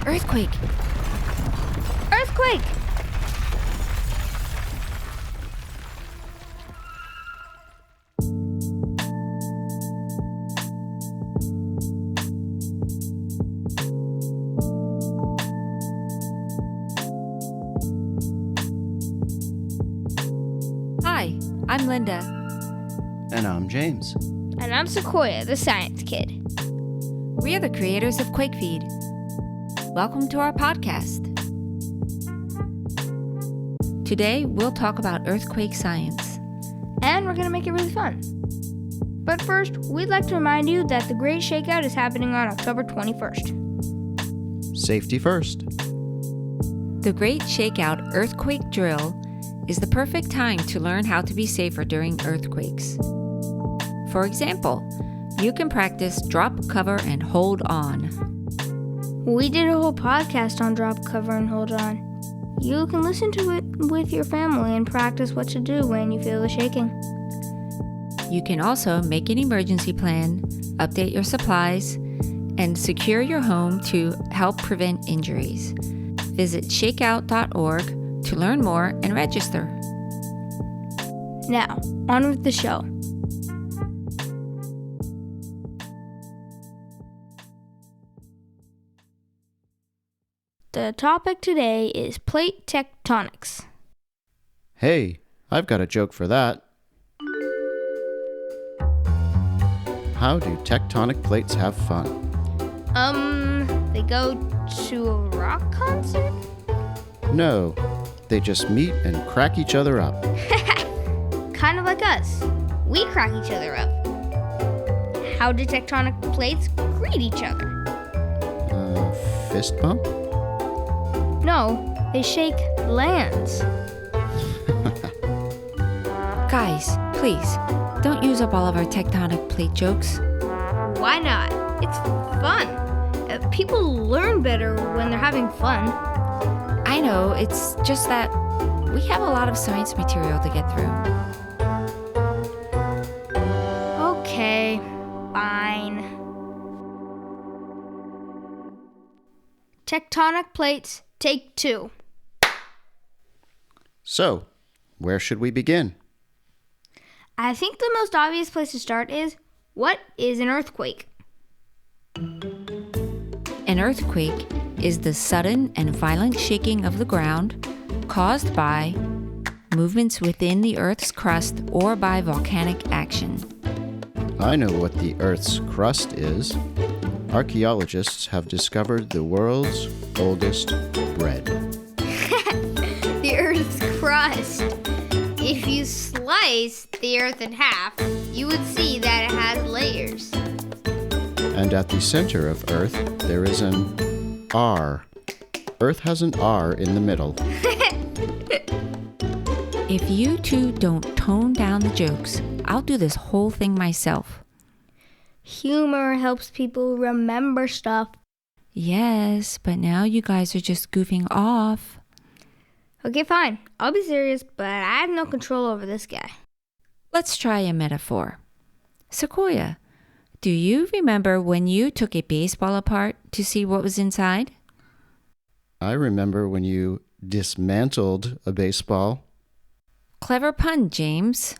Earthquake! Earthquake! Hi, I'm Linda. And I'm James. And I'm Sequoia, the science kid. We are the creators of QuakeFeed. Welcome to our podcast. Today, we'll talk about earthquake science. And we're going to make it really fun. But first, we'd like to remind you that the Great Shakeout is happening on October 21st. Safety first. The Great Shakeout Earthquake Drill is the perfect time to learn how to be safer during earthquakes. For example, you can practice drop, cover, and hold on. We did a whole podcast on drop, cover, and hold on. You can listen to it with your family and practice what to do when you feel the shaking. You can also make an emergency plan, update your supplies, and secure your home to help prevent injuries. Visit shakeout.org to learn more and register. Now, on with the show. The topic today is plate tectonics. Hey, I've got a joke for that. How do tectonic plates have fun? They go to a rock concert? No, they just meet and crack each other up. Kind of like us. We crack each other up. How do tectonic plates greet each other? Fist bump? No, they shake lands. Guys, please, don't use up all of our tectonic plate jokes. Why not? It's fun. People learn better when they're having fun. I know, it's just that we have a lot of science material to get through. Okay, fine. Tectonic plates, take 2. So, where should we begin? I think the most obvious place to start is, what is an earthquake? An earthquake is the sudden and violent shaking of the ground caused by movements within the Earth's crust or by volcanic action. I know what the Earth's crust is. Archaeologists have discovered the world's oldest bread. The Earth's crust. If you slice the Earth in half, you would see that it has layers. And at the center of Earth, there is an R. Earth has an R in the middle. If you two don't tone down the jokes, I'll do this whole thing myself. Humor helps people remember stuff. Yes, but now you guys are just goofing off. Okay, fine. I'll be serious, but I have no control over this guy. Let's try a metaphor. Sequoia, do you remember when you took a baseball apart to see what was inside? I remember when you dismantled a baseball. Clever pun, James.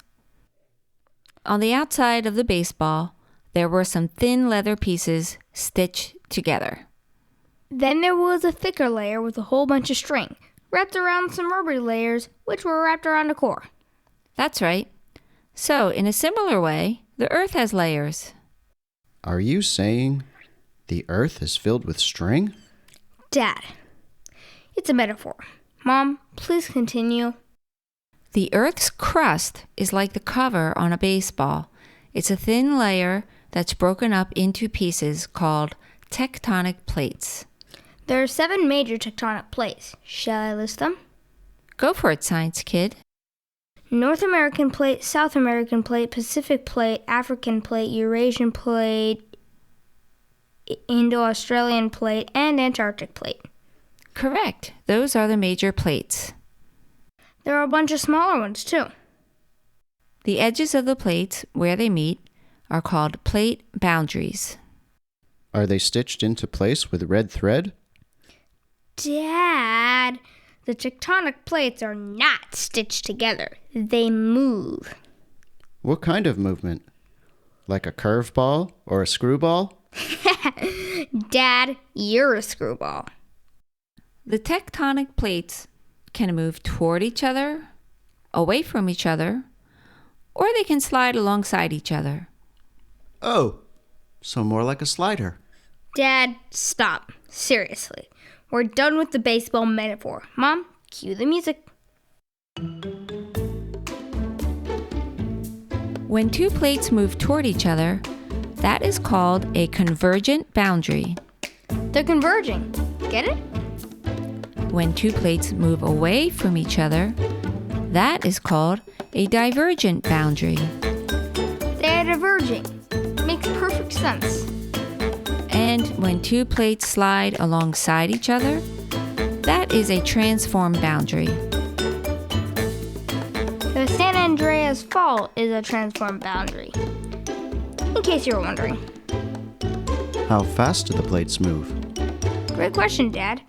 On the outside of the baseball, there were some thin leather pieces stitched together. Then there was a thicker layer with a whole bunch of string, wrapped around some rubber layers, which were wrapped around the core. That's right. So, in a similar way, the Earth has layers. Are you saying the Earth is filled with string? Dad, it's a metaphor. Mom, please continue. The Earth's crust is like the cover on a baseball. It's a thin layer that's broken up into pieces called tectonic plates. There are 7 major tectonic plates. Shall I list them? Go for it, science kid. North American plate, South American plate, Pacific plate, African plate, Eurasian plate, Indo-Australian plate, and Antarctic plate. Correct. Those are the major plates. There are a bunch of smaller ones, too. The edges of the plates, where they meet, are called plate boundaries. Are they stitched into place with red thread? Dad, the tectonic plates are not stitched together. They move. What kind of movement? Like a curveball or a screwball? Dad, you're a screwball. The tectonic plates can move toward each other, away from each other, or they can slide alongside each other. Oh, so more like a slider. Dad, stop. Seriously. We're done with the baseball metaphor. Mom, cue the music. When two plates move toward each other, that is called a convergent boundary. They're converging. Get it? When two plates move away from each other, that is called a divergent boundary. They're diverging. Makes perfect sense. And when two plates slide alongside each other, that is a transform boundary. The San Andreas Fault is a transform boundary. In case you were wondering. How fast do the plates move? Great question, Dad.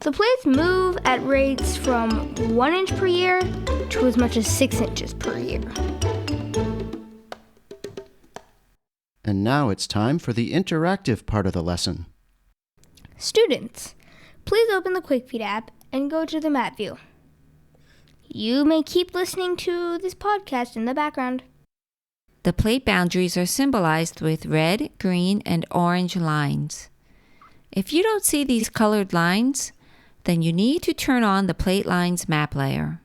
The plates move at rates from 1 inch per year to as much as 6 inches per year. And now it's time for the interactive part of the lesson. Students, please open the QuakeFeed app and go to the map view. You may keep listening to this podcast in the background. The plate boundaries are symbolized with red, green, and orange lines. If you don't see these colored lines, then you need to turn on the plate lines map layer.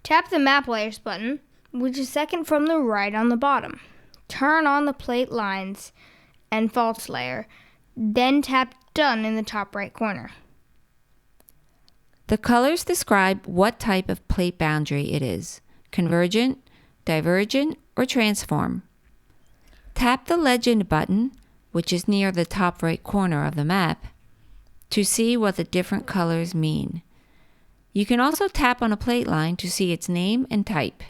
Tap the Map Layers button, which is second from the right on the bottom. Turn on the plate lines and faults layer, then tap Done in the top right corner. The colors describe what type of plate boundary it is: convergent, divergent, or transform. Tap the Legend button, which is near the top right corner of the map, to see what the different colors mean. You can also tap on a plate line to see its name and type.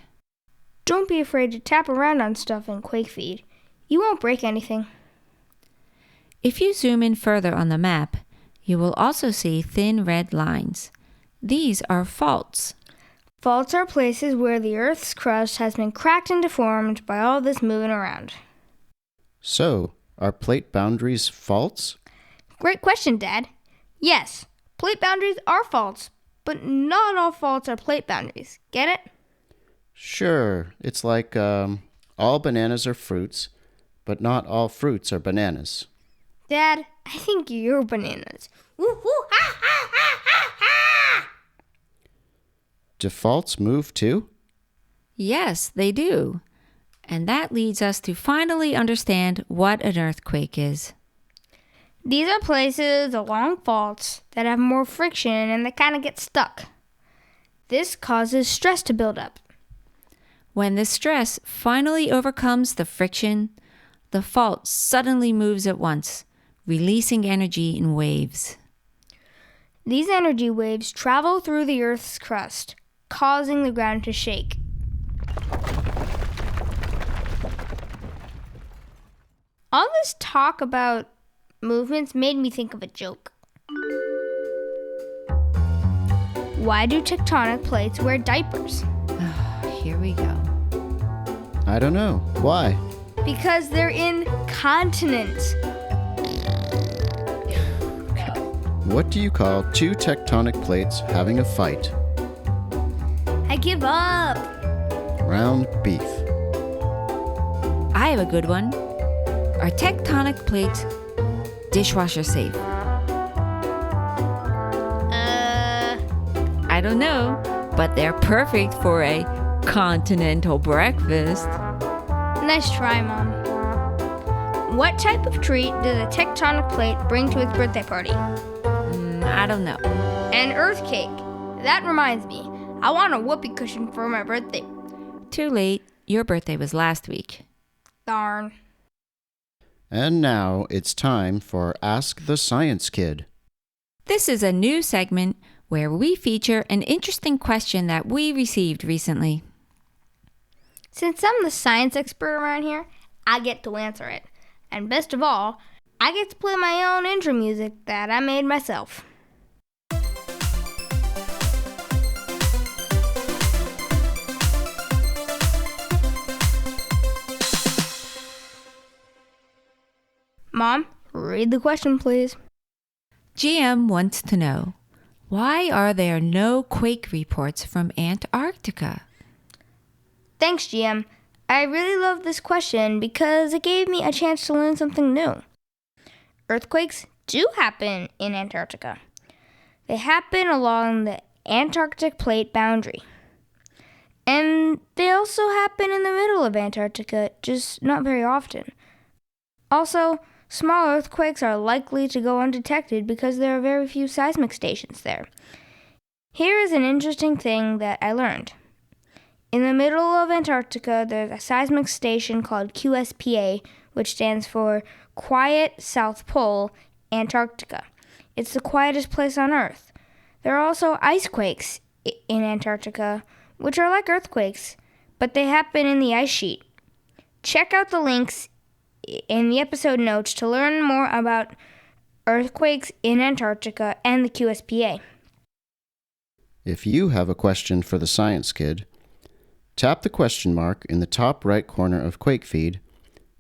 Don't be afraid to tap around on stuff in QuakeFeed. You won't break anything. If you zoom in further on the map, you will also see thin red lines. These are faults. Faults are places where the Earth's crust has been cracked and deformed by all this moving around. So, are plate boundaries faults? Great question, Dad. Yes, plate boundaries are faults, but not all faults are plate boundaries. Get it? Sure, it's like all bananas are fruits, but not all fruits are bananas. Dad, I think you're bananas. Woo-hoo, ha, ha, ha, ha, ha! Do faults move too? Yes, they do. And that leads us to finally understand what an earthquake is. These are places along faults that have more friction and they kind of get stuck. This causes stress to build up. When the stress finally overcomes the friction, the fault suddenly moves at once, releasing energy in waves. These energy waves travel through the Earth's crust, causing the ground to shake. All this talk about movements made me think of a joke. Why do tectonic plates wear diapers? Here we go. I don't know. Why? Because they're in continents. What do you call two tectonic plates having a fight? I give up. Ground beef. I have a good one. Are tectonic plates dishwasher safe? I don't know, but they're perfect for a continental breakfast. Nice try, Mom. What type of treat does a tectonic plate bring to its birthday party? I don't know. An earth cake. That reminds me. I want a whoopee cushion for my birthday. Too late. Your birthday was last week. Darn. And now it's time for Ask the Science Kid. This is a new segment where we feature an interesting question that we received recently. Since I'm the science expert around here, I get to answer it. And best of all, I get to play my own intro music that I made myself. Mom, read the question, please. GM wants to know, why are there no quake reports from Antarctica? Thanks, GM. I really love this question because it gave me a chance to learn something new. Earthquakes do happen in Antarctica. They happen along the Antarctic plate boundary. And they also happen in the middle of Antarctica, just not very often. Also, small earthquakes are likely to go undetected because there are very few seismic stations there. Here is an interesting thing that I learned. In the middle of Antarctica, there's a seismic station called QSPA, which stands for Quiet South Pole, Antarctica. It's the quietest place on Earth. There are also ice quakes in Antarctica, which are like earthquakes, but they happen in the ice sheet. Check out the links in the episode notes to learn more about earthquakes in Antarctica and the QSPA. If you have a question for the Science Kid, tap the question mark in the top right corner of QuakeFeed,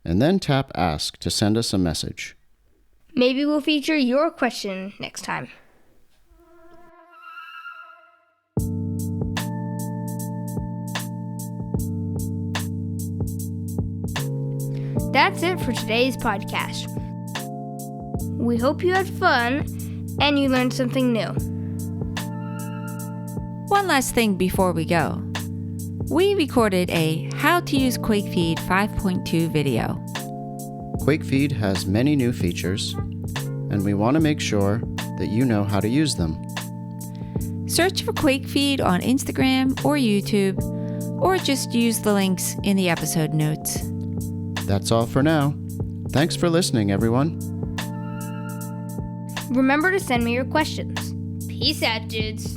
and then tap Ask to send us a message. Maybe we'll feature your question next time. That's it for today's podcast. We hope you had fun and you learned something new. One last thing before we go. We recorded a How to Use QuakeFeed 5.2 video. QuakeFeed has many new features, and we want to make sure that you know how to use them. Search for QuakeFeed on Instagram or YouTube, or just use the links in the episode notes. That's all for now. Thanks for listening, everyone. Remember to send me your questions. Peace out, dudes.